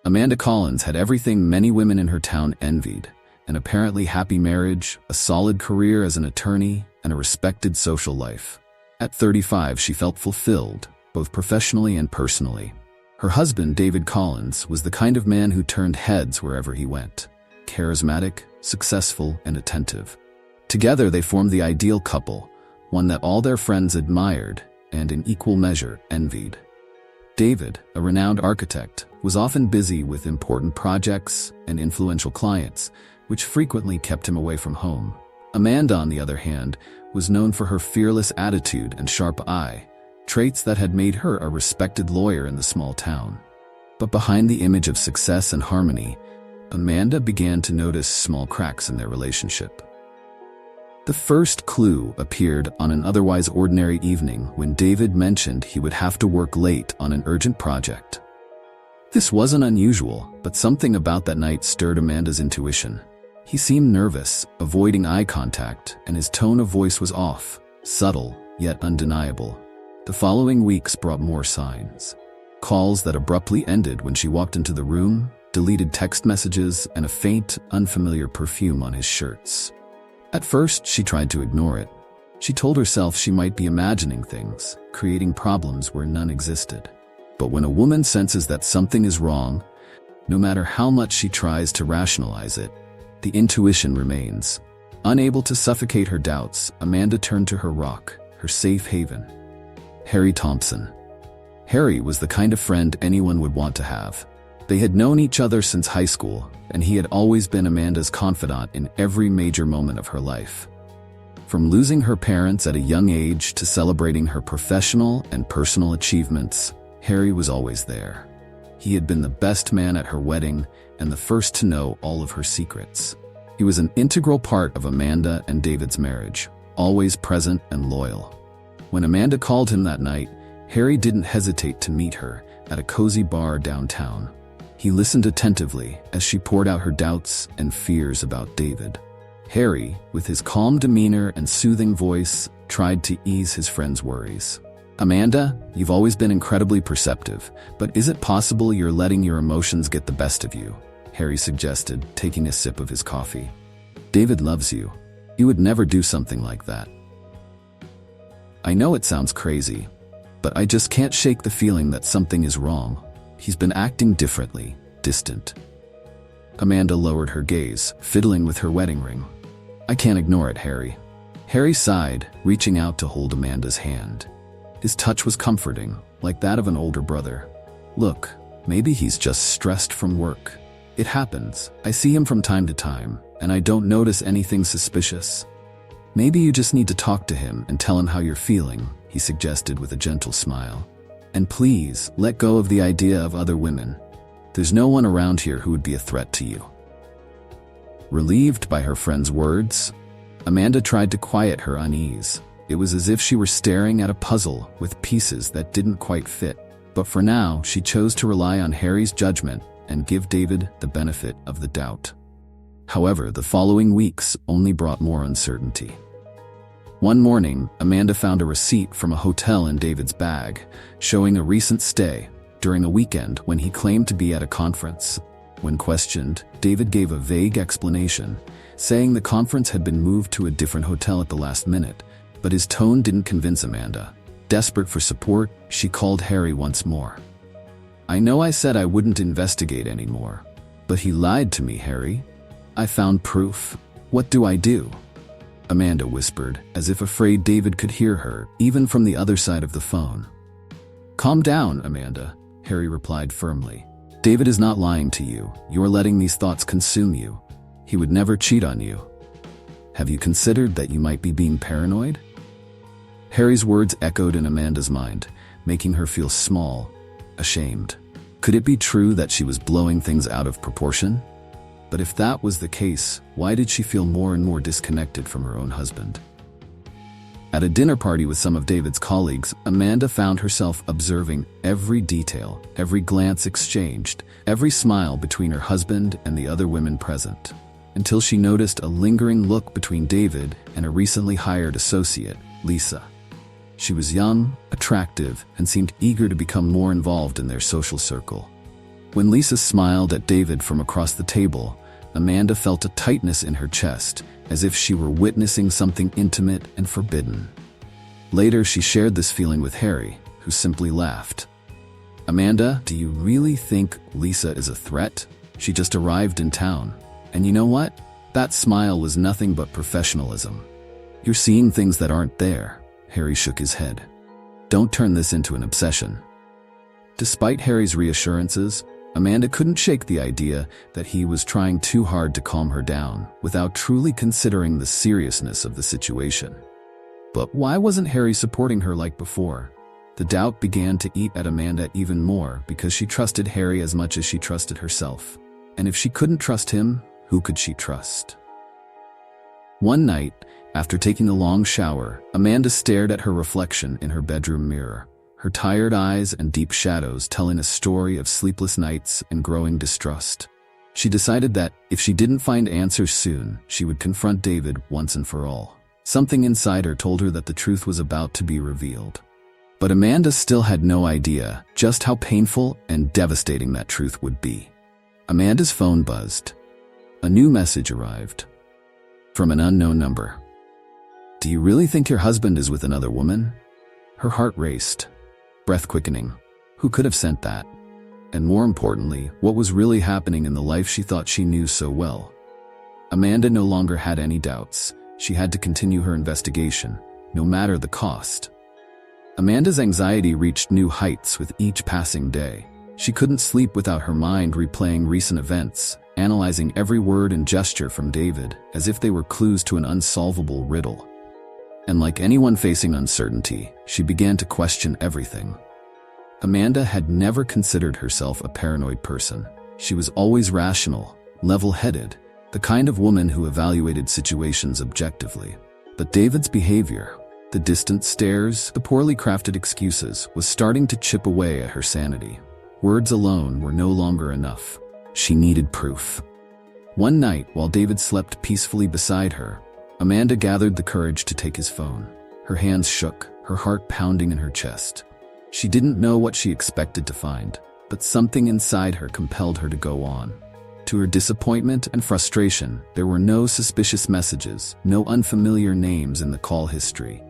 Amanda Collins had everything many women in her town envied: an apparently happy marriage, a solid career as an attorney, and a respected social life. At 35, she felt fulfilled, both professionally and personally. Her husband, David Collins, was the kind of man who turned heads wherever he went: charismatic, successful, and attentive. Together they formed the ideal couple, one that all their friends admired and in equal measure envied. David, a renowned architect, was often busy with important projects and influential clients, which frequently kept him away from home. Amanda, on the other hand, was known for her fearless attitude and sharp eye, traits that had made her a respected lawyer in the small town. But behind the image of success and harmony, Amanda began to notice small cracks in their relationship. The first clue appeared on an otherwise ordinary evening when David mentioned he would have to work late on an urgent project. This wasn't unusual, but something about that night stirred Amanda's intuition. He seemed nervous, avoiding eye contact, and his tone of voice was off, subtle, yet undeniable. The following weeks brought more signs. Calls that abruptly ended when she walked into the room, deleted text messages, and a faint, unfamiliar perfume on his shirts. At first, she tried to ignore it. She told herself she might be imagining things, creating problems where none existed. But when a woman senses that something is wrong, no matter how much she tries to rationalize it, the intuition remains. Unable to suffocate her doubts, Amanda turned to her rock, her safe haven: Harry Thompson. Harry was the kind of friend anyone would want to have. They had known each other since high school, and he had always been Amanda's confidant in every major moment of her life. From losing her parents at a young age to celebrating her professional and personal achievements, Harry was always there. He had been the best man at her wedding and the first to know all of her secrets. He was an integral part of Amanda and David's marriage, always present and loyal. When Amanda called him that night, Harry didn't hesitate to meet her at a cozy bar downtown. He listened attentively as she poured out her doubts and fears about David. Harry, with his calm demeanor and soothing voice, tried to ease his friend's worries. "Amanda, you've always been incredibly perceptive, but is it possible you're letting your emotions get the best of you?" Harry suggested, taking a sip of his coffee. "David loves you. You would never do something like that." "I know it sounds crazy, but I just can't shake the feeling that something is wrong. He's been acting differently, distant." Amanda lowered her gaze, fiddling with her wedding ring. "I can't ignore it, Harry." Harry sighed, reaching out to hold Amanda's hand. His touch was comforting, like that of an older brother. "Look, maybe he's just stressed from work. It happens. I see him from time to time, and I don't notice anything suspicious. Maybe you just need to talk to him and tell him how you're feeling," he suggested with a gentle smile. "And please, let go of the idea of other women. There's no one around here who would be a threat to you." Relieved by her friend's words, Amanda tried to quiet her unease. It was as if she were staring at a puzzle with pieces that didn't quite fit. But for now, she chose to rely on Harry's judgment and give David the benefit of the doubt. However, the following weeks only brought more uncertainty. One morning, Amanda found a receipt from a hotel in David's bag, showing a recent stay during a weekend when he claimed to be at a conference. When questioned, David gave a vague explanation, saying the conference had been moved to a different hotel at the last minute, but his tone didn't convince Amanda. Desperate for support, she called Harry once more. "I know I said I wouldn't investigate anymore, but he lied to me, Harry. I found proof. What do I do?" Amanda whispered, as if afraid David could hear her, even from the other side of the phone. "Calm down, Amanda," Harry replied firmly. "David is not lying to you. You're letting these thoughts consume you. He would never cheat on you. Have you considered that you might be being paranoid?" Harry's words echoed in Amanda's mind, making her feel small, ashamed. Could it be true that she was blowing things out of proportion? But if that was the case, why did she feel more and more disconnected from her own husband? At a dinner party with some of David's colleagues, Amanda found herself observing every detail, every glance exchanged, every smile between her husband and the other women present, until she noticed a lingering look between David and a recently hired associate, Lisa. She was young, attractive, and seemed eager to become more involved in their social circle. When Lisa smiled at David from across the table, Amanda felt a tightness in her chest, as if she were witnessing something intimate and forbidden. Later, she shared this feeling with Harry, who simply laughed. "Amanda, do you really think Lisa is a threat? She just arrived in town. And you know what? That smile was nothing but professionalism." "You're seeing things that aren't there." Harry shook his head. "Don't turn this into an obsession." Despite Harry's reassurances, Amanda couldn't shake the idea that he was trying too hard to calm her down without truly considering the seriousness of the situation. But why wasn't Harry supporting her like before? The doubt began to eat at Amanda even more because she trusted Harry as much as she trusted herself. And if she couldn't trust him, who could she trust? One night, after taking a long shower, Amanda stared at her reflection in her bedroom mirror, her tired eyes and deep shadows telling a story of sleepless nights and growing distrust. She decided that, if she didn't find answers soon, she would confront David once and for all. Something inside her told her that the truth was about to be revealed. But Amanda still had no idea just how painful and devastating that truth would be. Amanda's phone buzzed. A new message arrived. From an unknown number. "Do you really think your husband is with another woman?" Her heart raced, breath quickening. Who could have sent that? And more importantly, what was really happening in the life she thought she knew so well? Amanda no longer had any doubts. She had to continue her investigation, no matter the cost. Amanda's anxiety reached new heights with each passing day. She couldn't sleep without her mind replaying recent events, analyzing every word and gesture from David as if they were clues to an unsolvable riddle. And like anyone facing uncertainty, she began to question everything. Amanda had never considered herself a paranoid person. She was always rational, level-headed, the kind of woman who evaluated situations objectively. But David's behavior, the distant stares, the poorly crafted excuses, was starting to chip away at her sanity. Words alone were no longer enough. She needed proof. One night, while David slept peacefully beside her, Amanda gathered the courage to take his phone. Her hands shook, her heart pounding in her chest. She didn't know what she expected to find, but something inside her compelled her to go on. To her disappointment and frustration, there were no suspicious messages, no unfamiliar names in the call history.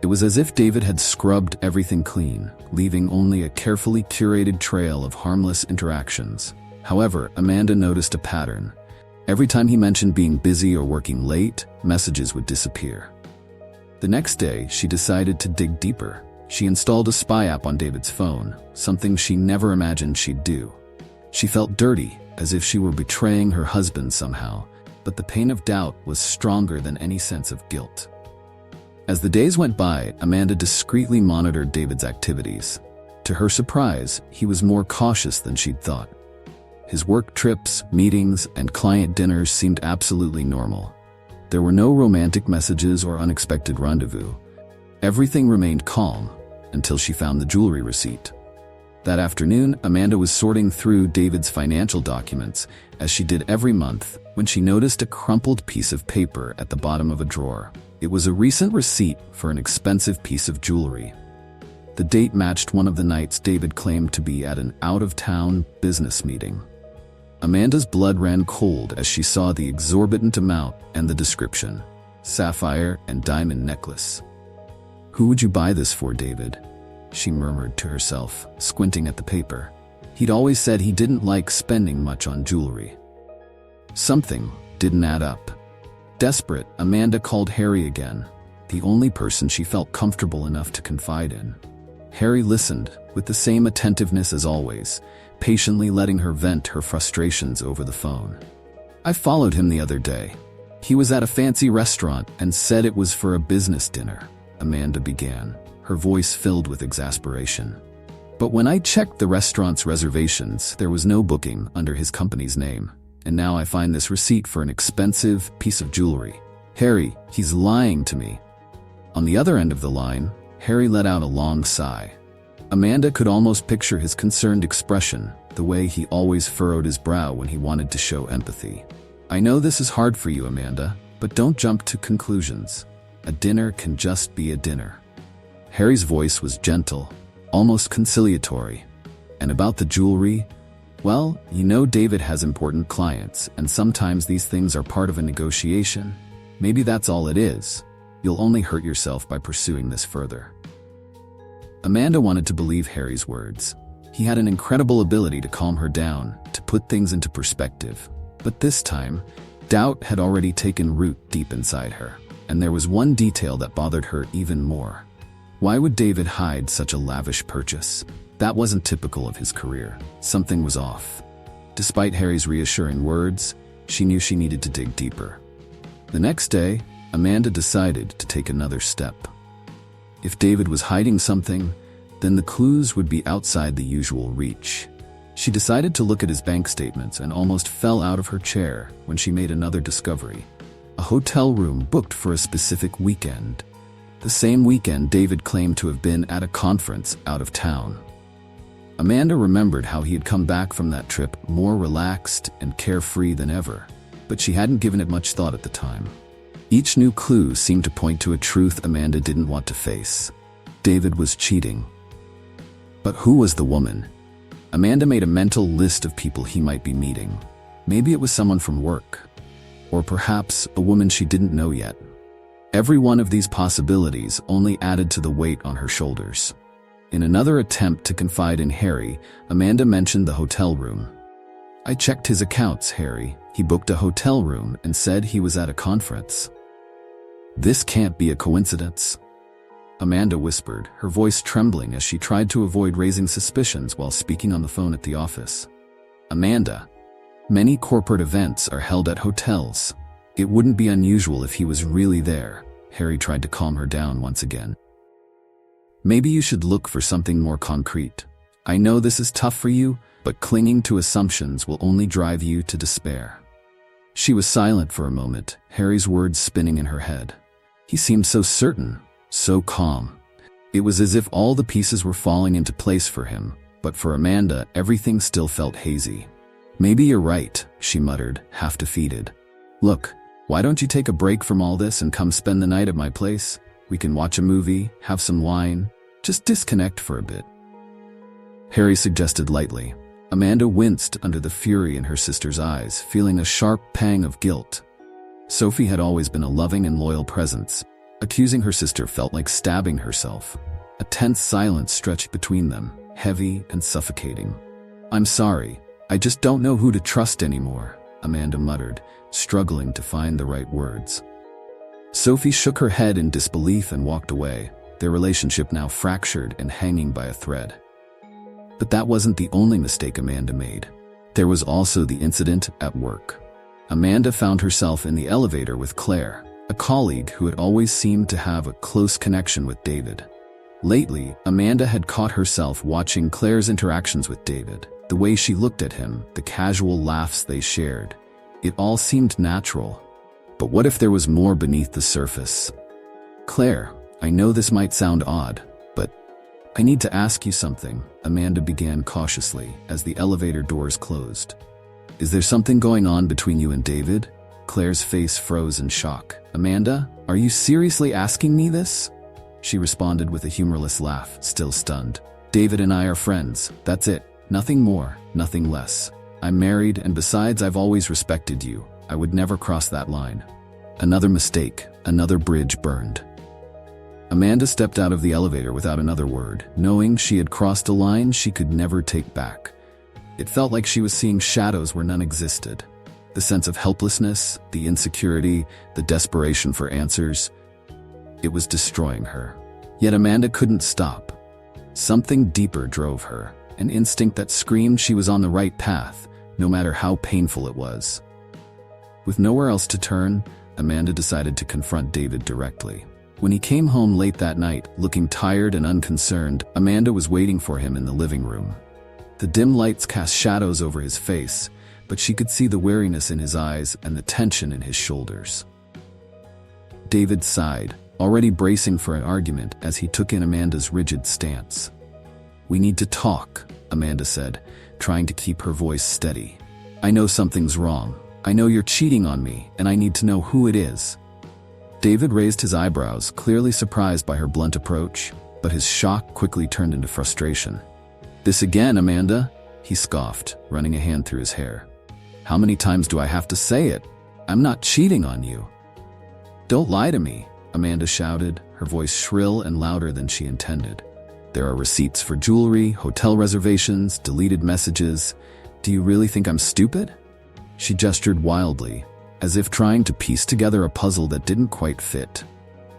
It was as if David had scrubbed everything clean, leaving only a carefully curated trail of harmless interactions. However, Amanda noticed a pattern. Every time he mentioned being busy or working late, messages would disappear. The next day, she decided to dig deeper. She installed a spy app on David's phone, something she never imagined she'd do. She felt dirty, as if she were betraying her husband somehow, but the pain of doubt was stronger than any sense of guilt. As the days went by, Amanda discreetly monitored David's activities. To her surprise, he was more cautious than she'd thought. His work trips, meetings, and client dinners seemed absolutely normal. There were no romantic messages or unexpected rendezvous. Everything remained calm until she found the jewelry receipt. That afternoon, Amanda was sorting through David's financial documents, as she did every month, when she noticed a crumpled piece of paper at the bottom of a drawer. It was a recent receipt for an expensive piece of jewelry. The date matched one of the nights David claimed to be at an out-of-town business meeting. Amanda's blood ran cold as she saw the exorbitant amount and the description: sapphire and diamond necklace. "Who would you buy this for, David?" she murmured to herself, squinting at the paper. He'd always said he didn't like spending much on jewelry. Something didn't add up. Desperate, Amanda called Harry again, the only person she felt comfortable enough to confide in. Harry listened, with the same attentiveness as always, patiently letting her vent her frustrations over the phone. "I followed him the other day. He was at a fancy restaurant and said it was for a business dinner," Amanda began, her voice filled with exasperation. "But when I checked the restaurant's reservations, there was no booking under his company's name. And now I find this receipt for an expensive piece of jewelry. Harry, he's lying to me." On the other end of the line, Harry let out a long sigh. Amanda could almost picture his concerned expression, the way he always furrowed his brow when he wanted to show empathy. "I know this is hard for you, Amanda, but don't jump to conclusions. A dinner can just be a dinner." Harry's voice was gentle, almost conciliatory. "And about the jewelry? Well, you know David has important clients, and sometimes these things are part of a negotiation. Maybe that's all it is. You'll only hurt yourself by pursuing this further. Amanda wanted to believe Harry's words. He had an incredible ability to calm her down, to put things into perspective. But this time, doubt had already taken root deep inside her, and there was one detail that bothered her even more. Why would David hide such a lavish purchase? That wasn't typical of his career. Something was off. Despite Harry's reassuring words, she knew she needed to dig deeper. The next day, Amanda decided to take another step. If David was hiding something, then the clues would be outside the usual reach. She decided to look at his bank statements and almost fell out of her chair when she made another discovery. A hotel room booked for a specific weekend. The same weekend David claimed to have been at a conference out of town. Amanda remembered how he had come back from that trip more relaxed and carefree than ever, but she hadn't given it much thought at the time. Each new clue seemed to point to a truth Amanda didn't want to face. David was cheating. But who was the woman? Amanda made a mental list of people he might be meeting. Maybe it was someone from work, or perhaps a woman she didn't know yet. Every one of these possibilities only added to the weight on her shoulders. In another attempt to confide in Harry, Amanda mentioned the hotel room. "I checked his accounts, Harry. He booked a hotel room and said he was at a conference." "This can't be a coincidence," Amanda whispered, her voice trembling as she tried to avoid raising suspicions while speaking on the phone at the office. "Amanda, many corporate events are held at hotels. It wouldn't be unusual if he was really there." Harry tried to calm her down once again. "Maybe you should look for something more concrete. I know this is tough for you, but clinging to assumptions will only drive you to despair." She was silent for a moment, Harry's words spinning in her head. He seemed so certain, so calm. It was as if all the pieces were falling into place for him, but for Amanda, everything still felt hazy. "Maybe you're right," she muttered, half defeated. "Look, why don't you take a break from all this and come spend the night at my place? We can watch a movie, have some wine, just disconnect for a bit." Harry suggested lightly. Amanda winced under the fury in her sister's eyes, feeling a sharp pang of guilt. Sophie had always been a loving and loyal presence. Accusing her sister felt like stabbing herself. A tense silence stretched between them, heavy and suffocating. "I'm sorry, I just don't know who to trust anymore," Amanda muttered, struggling to find the right words. Sophie shook her head in disbelief and walked away, their relationship now fractured and hanging by a thread. But that wasn't the only mistake Amanda made. There was also the incident at work. Amanda found herself in the elevator with Claire, a colleague who had always seemed to have a close connection with David. Lately, Amanda had caught herself watching Claire's interactions with David, the way she looked at him, the casual laughs they shared. It all seemed natural. But what if there was more beneath the surface? "Claire, I know this might sound odd, but I need to ask you something," Amanda began cautiously as the elevator doors closed. "Is there something going on between you and David?" Claire's face froze in shock. "Amanda, are you seriously asking me this?" She responded with a humorless laugh, still stunned. "David and I are friends, that's it. Nothing more, nothing less. I'm married, and besides, I've always respected you. I would never cross that line." Another mistake, another bridge burned. Amanda stepped out of the elevator without another word, knowing she had crossed a line she could never take back. It felt like she was seeing shadows where none existed. The sense of helplessness, the insecurity, the desperation for answers. It was destroying her. Yet Amanda couldn't stop. Something deeper drove her, an instinct that screamed she was on the right path, no matter how painful it was. With nowhere else to turn, Amanda decided to confront David directly. When he came home late that night, looking tired and unconcerned, Amanda was waiting for him in the living room. The dim lights cast shadows over his face, but she could see the weariness in his eyes and the tension in his shoulders. David sighed, already bracing for an argument as he took in Amanda's rigid stance. "We need to talk," Amanda said, trying to keep her voice steady. "I know something's wrong. I know you're cheating on me, and I need to know who it is." David raised his eyebrows, clearly surprised by her blunt approach, but his shock quickly turned into frustration. "This again, Amanda?" He scoffed, running a hand through his hair. How many times do I have to say it? I'm not cheating on you. Don't lie to me, Amanda shouted, her voice shrill and louder than she intended. There are receipts for jewelry, hotel reservations, deleted messages. Do you really think I'm stupid? She gestured wildly, as if trying to piece together a puzzle that didn't quite fit.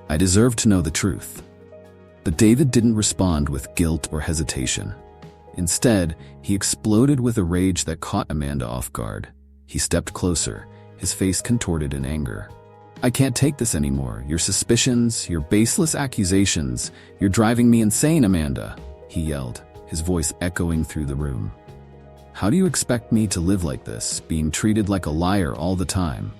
I deserve to know the truth. But David didn't respond with guilt or hesitation. Instead, he exploded with a rage that caught Amanda off guard. He stepped closer, his face contorted in anger. I can't take this anymore. Your suspicions, your baseless accusations, you're driving me insane, Amanda, he yelled, his voice echoing through the room. How do you expect me to live like this, being treated like a liar all the time?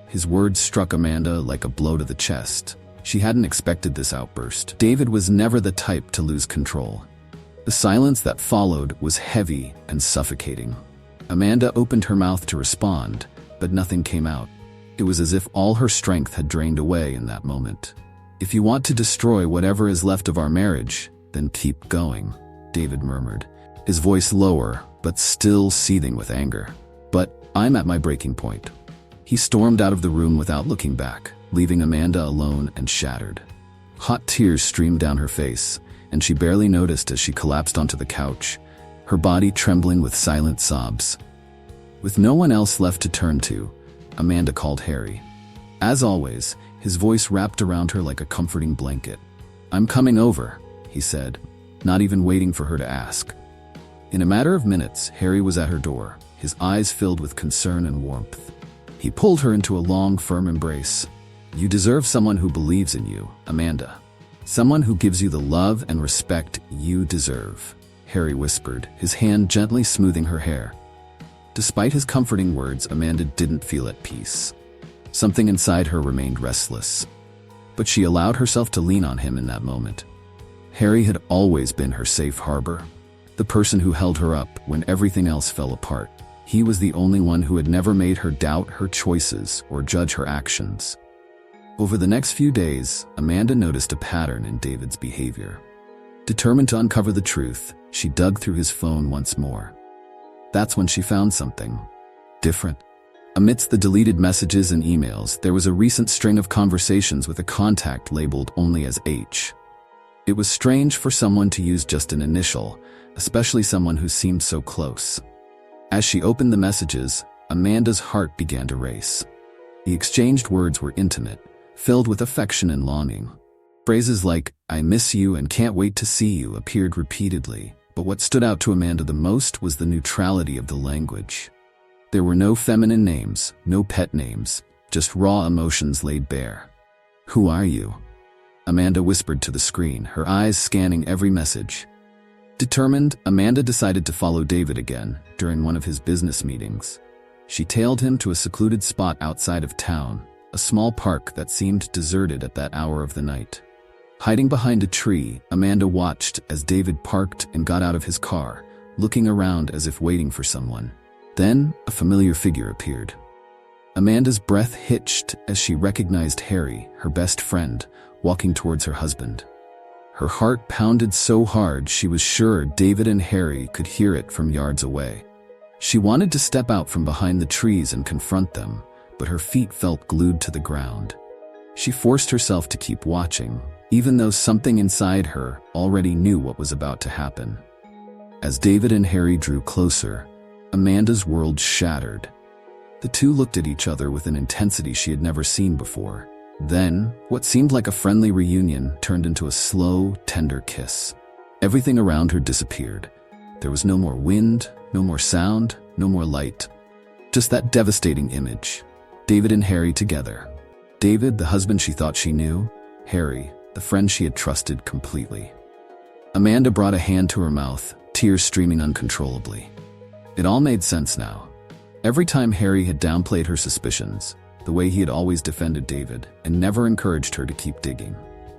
His words struck Amanda like a blow to the chest. She hadn't expected this outburst. David was never the type to lose control. The silence that followed was heavy and suffocating. Amanda opened her mouth to respond, but nothing came out. It was as if all her strength had drained away in that moment. If you want to destroy whatever is left of our marriage, then keep going, David murmured, his voice lower, but still seething with anger. But I'm at my breaking point. He stormed out of the room without looking back, leaving Amanda alone and shattered. Hot tears streamed down her face, and she barely noticed as she collapsed onto the couch, her body trembling with silent sobs. With no one else left to turn to, Amanda called Harry. As always, his voice wrapped around her like a comforting blanket. I'm coming over, he said, not even waiting for her to ask. In a matter of minutes, Harry was at her door, his eyes filled with concern and warmth. He pulled her into a long, firm embrace. You deserve someone who believes in you, Amanda. Someone who gives you the love and respect you deserve, Harry whispered, his hand gently smoothing her hair. Despite his comforting words, Amanda didn't feel at peace. Something inside her remained restless. But she allowed herself to lean on him in that moment. Harry had always been her safe harbor, the person who held her up when everything else fell apart. He was the only one who had never made her doubt her choices or judge her actions. Over the next few days, Amanda noticed a pattern in David's behavior. Determined to uncover the truth, she dug through his phone once more. That's when she found something different. Amidst the deleted messages and emails, there was a recent string of conversations with a contact labeled only as H. It was strange for someone to use just an initial, especially someone who seemed so close. As she opened the messages, Amanda's heart began to race. The exchanged words were intimate, filled with affection and longing. Phrases like, I miss you and can't wait to see you appeared repeatedly, but what stood out to Amanda the most was the neutrality of the language. There were no feminine names, no pet names, just raw emotions laid bare. Who are you? Amanda whispered to the screen, her eyes scanning every message. Determined, Amanda decided to follow David again during one of his business meetings. She tailed him to a secluded spot outside of town, a small park that seemed deserted at that hour of the night. Hiding behind a tree, Amanda watched as David parked and got out of his car, looking around as if waiting for someone. Then, a familiar figure appeared. Amanda's breath hitched as she recognized Harry, her best friend, walking towards her husband. Her heart pounded so hard she was sure David and Harry could hear it from yards away. She wanted to step out from behind the trees and confront them, but her feet felt glued to the ground. She forced herself to keep watching, even though something inside her already knew what was about to happen. As David and Harry drew closer, Amanda's world shattered. The two looked at each other with an intensity she had never seen before. Then, what seemed like a friendly reunion turned into a slow, tender kiss. Everything around her disappeared. There was no more wind, no more sound, no more light. Just that devastating image. David and Harry together. David, the husband she thought she knew. Harry, the friend she had trusted completely. Amanda brought a hand to her mouth, tears streaming uncontrollably. It all made sense now. Every time Harry had downplayed her suspicions, the way he had always defended David and never encouraged her to keep digging,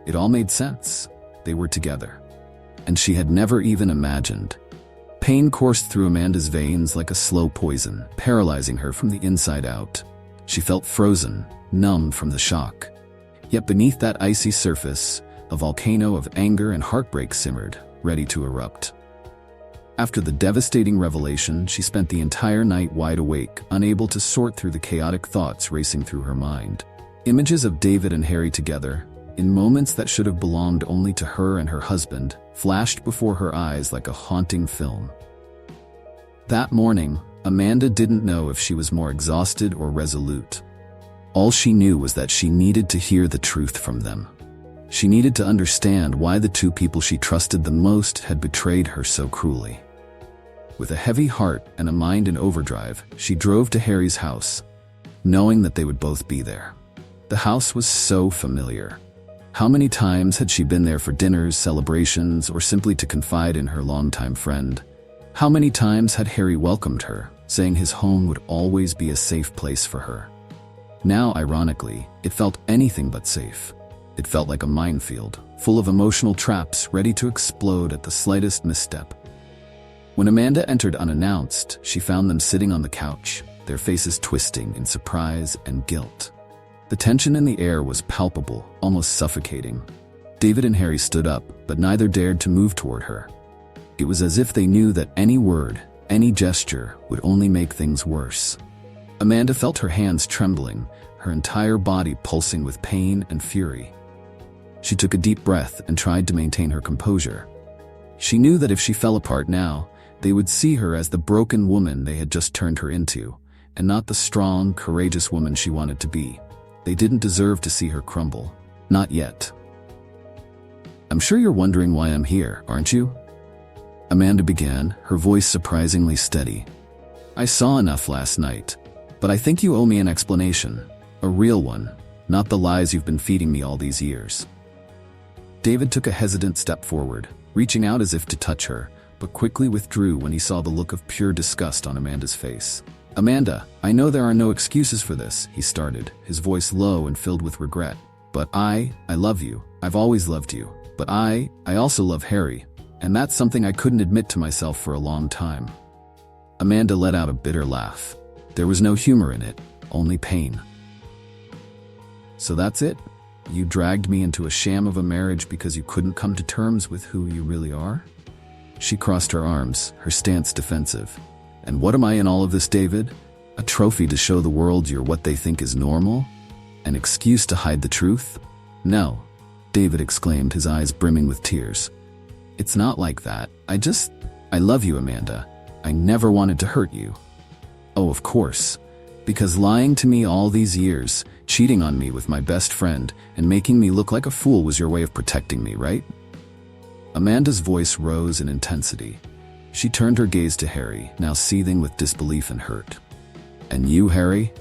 it all made sense. They were together. And she had never even imagined. Pain coursed through Amanda's veins like a slow poison, paralyzing her from the inside out. She felt frozen, numb from the shock. Yet beneath that icy surface, a volcano of anger and heartbreak simmered, ready to erupt. After the devastating revelation, she spent the entire night wide awake, unable to sort through the chaotic thoughts racing through her mind. Images of David and Harry together, in moments that should have belonged only to her and her husband, flashed before her eyes like a haunting film. That morning, Amanda didn't know if she was more exhausted or resolute. All she knew was that she needed to hear the truth from them. She needed to understand why the two people she trusted the most had betrayed her so cruelly. With a heavy heart and a mind in overdrive, she drove to Harry's house, knowing that they would both be there. The house was so familiar. How many times had she been there for dinners, celebrations, or simply to confide in her longtime friend? How many times had Harry welcomed her, saying his home would always be a safe place for her? Now, ironically, it felt anything but safe. It felt like a minefield, full of emotional traps ready to explode at the slightest misstep. When Amanda entered unannounced, she found them sitting on the couch, their faces twisting in surprise and guilt. The tension in the air was palpable, almost suffocating. David and Harry stood up, but neither dared to move toward her. It was as if they knew that any word, any gesture, would only make things worse. Amanda felt her hands trembling, her entire body pulsing with pain and fury. She took a deep breath and tried to maintain her composure. She knew that if she fell apart now, they would see her as the broken woman they had just turned her into, and not the strong, courageous woman she wanted to be. They didn't deserve to see her crumble. Not yet. "I'm sure you're wondering why I'm here, aren't you?" Amanda began, her voice surprisingly steady. "I saw enough last night, but I think you owe me an explanation. A real one, not the lies you've been feeding me all these years." David took a hesitant step forward, reaching out as if to touch her, but quickly withdrew when he saw the look of pure disgust on Amanda's face. "Amanda, I know there are no excuses for this," he started, his voice low and filled with regret. "But I love you. I've always loved you. But I also love Harry, and that's something I couldn't admit to myself for a long time." Amanda let out a bitter laugh. There was no humor in it, only pain. "So that's it? You dragged me into a sham of a marriage because you couldn't come to terms with who you really are?" She crossed her arms, her stance defensive. "And what am I in all of this, David? A trophy to show the world you're what they think is normal? An excuse to hide the truth?" "No," David exclaimed, his eyes brimming with tears. "It's not like that. I love you, Amanda. I never wanted to hurt you." "Oh, of course. Because lying to me all these years, cheating on me with my best friend, and making me look like a fool was your way of protecting me, right?" Amanda's voice rose in intensity. She turned her gaze to Harry, now seething with disbelief and hurt. "And you, Harry?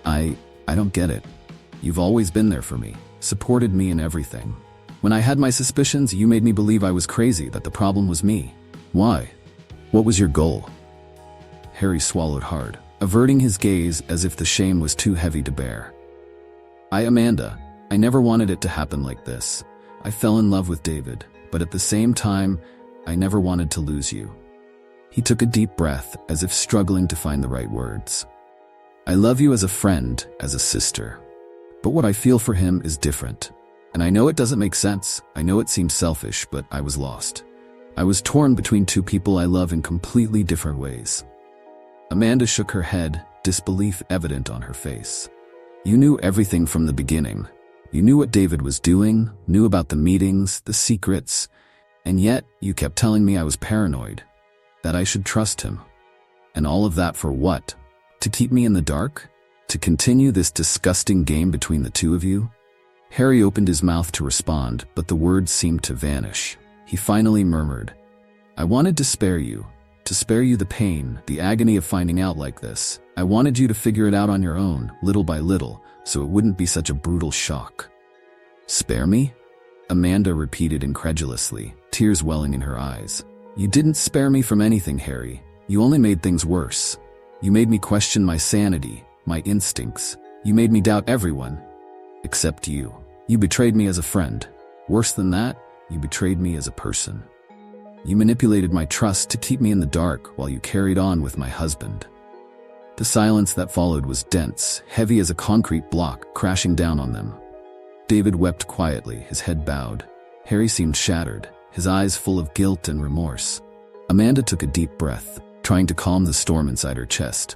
I don't get it. You've always been there for me, supported me in everything. When I had my suspicions, you made me believe I was crazy, that the problem was me. Why? What was your goal?" Harry swallowed hard, averting his gaze as if the shame was too heavy to bear. Amanda, I never wanted it to happen like this. I fell in love with David, but at the same time, I never wanted to lose you." He took a deep breath, as if struggling to find the right words. "I love you as a friend, as a sister. But what I feel for him is different. And I know it doesn't make sense. I know it seems selfish, but I was lost. I was torn between two people I love in completely different ways." Amanda shook her head, disbelief evident on her face. "You knew everything from the beginning. You knew what David was doing, knew about the meetings, the secrets, and yet you kept telling me I was paranoid, that I should trust him. And all of that for what? To keep me in the dark? To continue this disgusting game between the two of you?" Harry opened his mouth to respond, but the words seemed to vanish. He finally murmured, "I wanted to spare you the pain, the agony of finding out like this. I wanted you to figure it out on your own, little by little, so it wouldn't be such a brutal shock." "Spare me?" Amanda repeated incredulously, tears welling in her eyes. "You didn't spare me from anything, Harry. You only made things worse. You made me question my sanity, my instincts. You made me doubt everyone. Except you. You betrayed me as a friend. Worse than that, you betrayed me as a person. You manipulated my trust to keep me in the dark while you carried on with my husband." The silence that followed was dense, heavy as a concrete block crashing down on them. David wept quietly, his head bowed. Harry seemed shattered, his eyes full of guilt and remorse. Amanda took a deep breath, trying to calm the storm inside her chest.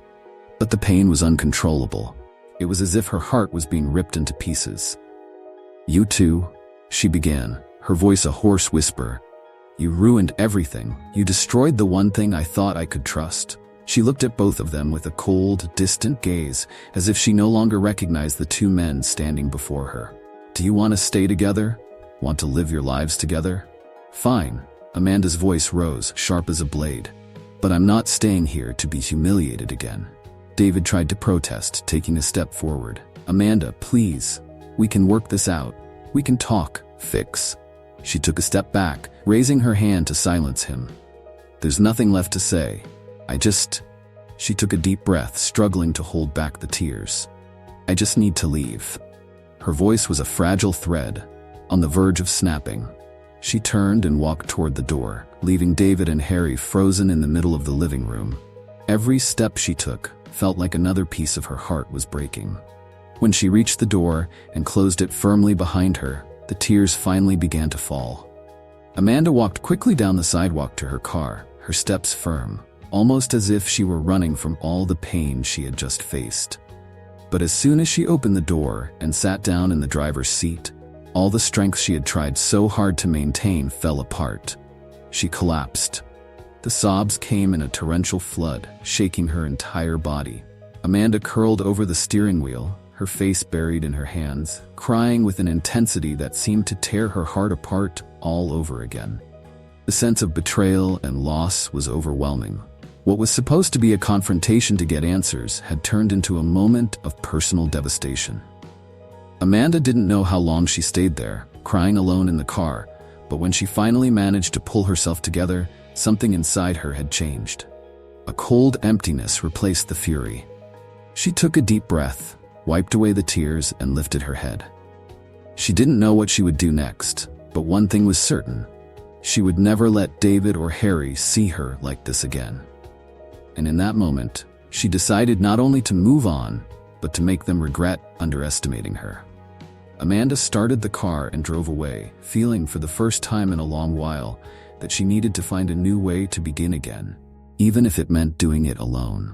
But the pain was uncontrollable. It was as if her heart was being ripped into pieces. "You two," she began, her voice a hoarse whisper. "You ruined everything. You destroyed the one thing I thought I could trust." She looked at both of them with a cold, distant gaze, as if she no longer recognized the two men standing before her. "Do you want to stay together? Want to live your lives together? Fine." Amanda's voice rose, sharp as a blade. "But I'm not staying here to be humiliated again." David tried to protest, taking a step forward. "Amanda, please. We can work this out. We can talk, fix." She took a step back, raising her hand to silence him. "There's nothing left to say. She took a deep breath, struggling to hold back the tears. "I just need to leave." Her voice was a fragile thread, on the verge of snapping. She turned and walked toward the door, leaving David and Harry frozen in the middle of the living room. Every step she took felt like another piece of her heart was breaking. When she reached the door and closed it firmly behind her, the tears finally began to fall. Amanda walked quickly down the sidewalk to her car, her steps firm, almost as if she were running from all the pain she had just faced. But as soon as she opened the door and sat down in the driver's seat, all the strength she had tried so hard to maintain fell apart. She collapsed. The sobs came in a torrential flood, shaking her entire body. Amanda curled over the steering wheel, her face buried in her hands, crying with an intensity that seemed to tear her heart apart all over again. The sense of betrayal and loss was overwhelming. What was supposed to be a confrontation to get answers had turned into a moment of personal devastation. Amanda didn't know how long she stayed there, crying alone in the car, but when she finally managed to pull herself together, something inside her had changed. A cold emptiness replaced the fury. She took a deep breath, wiped away the tears, and lifted her head. She didn't know what she would do next, but one thing was certain. She would never let David or Harry see her like this again. And in that moment, she decided not only to move on, but to make them regret underestimating her. Amanda started the car and drove away, feeling for the first time in a long while that she needed to find a new way to begin again, even if it meant doing it alone.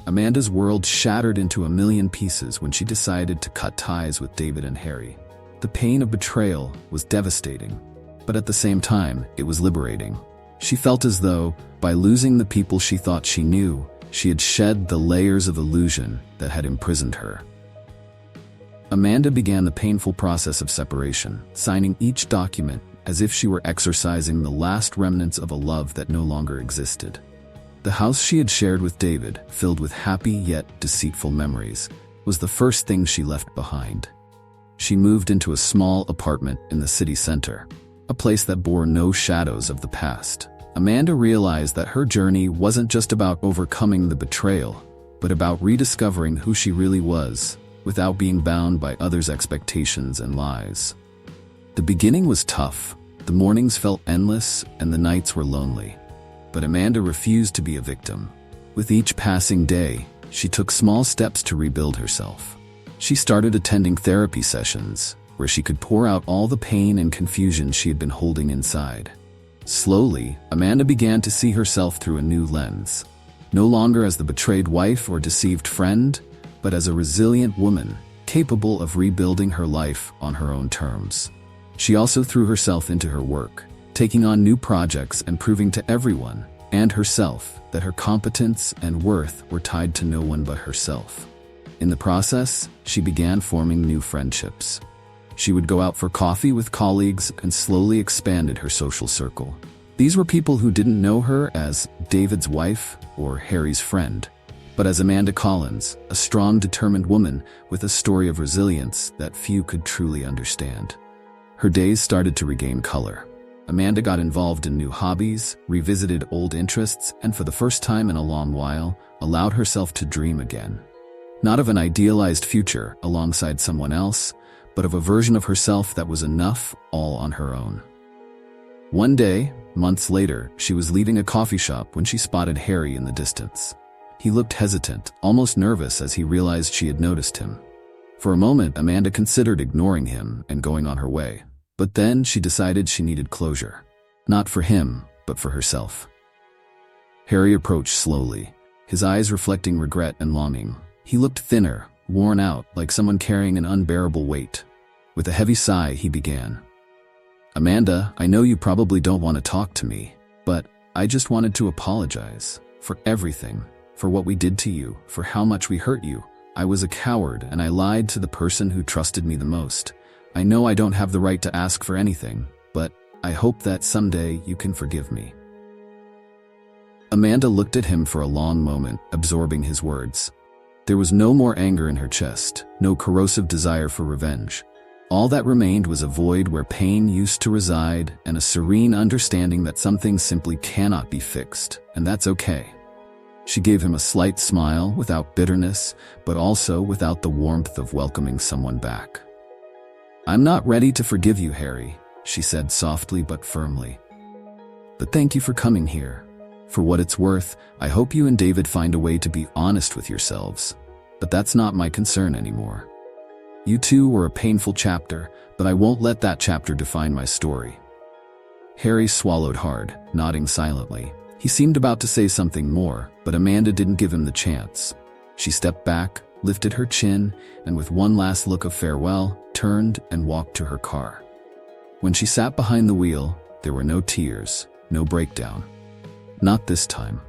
Amanda's world shattered into a million pieces when she decided to cut ties with David and Harry. The pain of betrayal was devastating, but at the same time, it was liberating. She felt as though, by losing the people she thought she knew, she had shed the layers of illusion that had imprisoned her. Amanda began the painful process of separation, signing each document as if she were exorcising the last remnants of a love that no longer existed. The house she had shared with David, filled with happy yet deceitful memories, was the first thing she left behind. She moved into a small apartment in the city center, a place that bore no shadows of the past. Amanda realized that her journey wasn't just about overcoming the betrayal, but about rediscovering who she really was, without being bound by others' expectations and lies. The beginning was tough. The mornings felt endless and the nights were lonely. But Amanda refused to be a victim. With each passing day, she took small steps to rebuild herself. She started attending therapy sessions, where she could pour out all the pain and confusion she had been holding inside. Slowly, Amanda began to see herself through a new lens. No longer as the betrayed wife or deceived friend, but as a resilient woman, capable of rebuilding her life on her own terms. She also threw herself into her work, taking on new projects and proving to everyone, and herself, that her competence and worth were tied to no one but herself. In the process, she began forming new friendships. She would go out for coffee with colleagues and slowly expanded her social circle. These were people who didn't know her as David's wife or Harry's friend, but as Amanda Collins, a strong, determined woman with a story of resilience that few could truly understand. Her days started to regain color. Amanda got involved in new hobbies, revisited old interests, and for the first time in a long while, allowed herself to dream again. Not of an idealized future alongside someone else, but of a version of herself that was enough all on her own. One day, months later, she was leaving a coffee shop when she spotted Harry in the distance. He looked hesitant, almost nervous as he realized she had noticed him. For a moment, Amanda considered ignoring him and going on her way. But then she decided she needed closure. Not for him, but for herself. Harry approached slowly, his eyes reflecting regret and longing. He looked thinner, worn out, like someone carrying an unbearable weight. With a heavy sigh, he began. "Amanda, I know you probably don't want to talk to me, but I just wanted to apologize for everything, for what we did to you, for how much we hurt you. I was a coward and I lied to the person who trusted me the most. I know I don't have the right to ask for anything, but I hope that someday you can forgive me." Amanda looked at him for a long moment, absorbing his words. There was no more anger in her chest, no corrosive desire for revenge. All that remained was a void where pain used to reside and a serene understanding that some things simply cannot be fixed, and that's okay. She gave him a slight smile, without bitterness, but also without the warmth of welcoming someone back. "I'm not ready to forgive you, Harry," she said softly but firmly. "But thank you for coming here. For what it's worth, I hope you and David find a way to be honest with yourselves. But that's not my concern anymore. You two were a painful chapter, but I won't let that chapter define my story." Harry swallowed hard, nodding silently. He seemed about to say something more, but Amanda didn't give him the chance. She stepped back, lifted her chin, and with one last look of farewell, turned and walked to her car. When she sat behind the wheel, there were no tears, no breakdown. Not this time.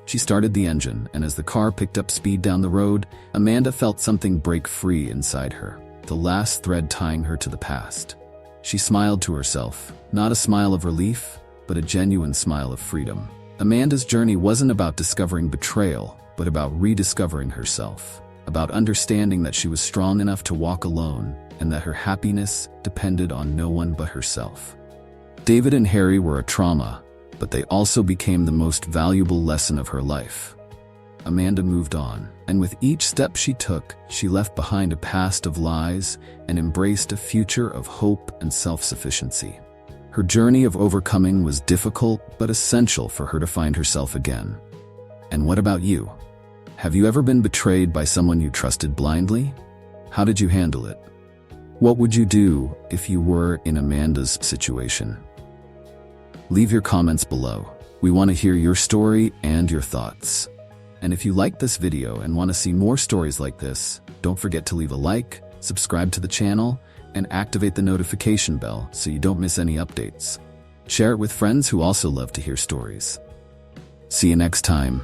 She started the engine, and as the car picked up speed down the road, Amanda felt something break free inside her, the last thread tying her to the past. She smiled to herself, not a smile of relief, but a genuine smile of freedom. Amanda's journey wasn't about discovering betrayal, but about rediscovering herself, about understanding that she was strong enough to walk alone, and that her happiness depended on no one but herself. David and Harry were a trauma, but they also became the most valuable lesson of her life. Amanda moved on, and with each step she took, she left behind a past of lies and embraced a future of hope and self-sufficiency. Her journey of overcoming was difficult but essential for her to find herself again. And what about you? Have you ever been betrayed by someone you trusted blindly? How did you handle it? What would you do if you were in Amanda's situation? Leave your comments below. We want to hear your story and your thoughts. And if you liked this video and want to see more stories like this, don't forget to leave a like, subscribe to the channel, and activate the notification bell so you don't miss any updates. Share it with friends who also love to hear stories. See you next time.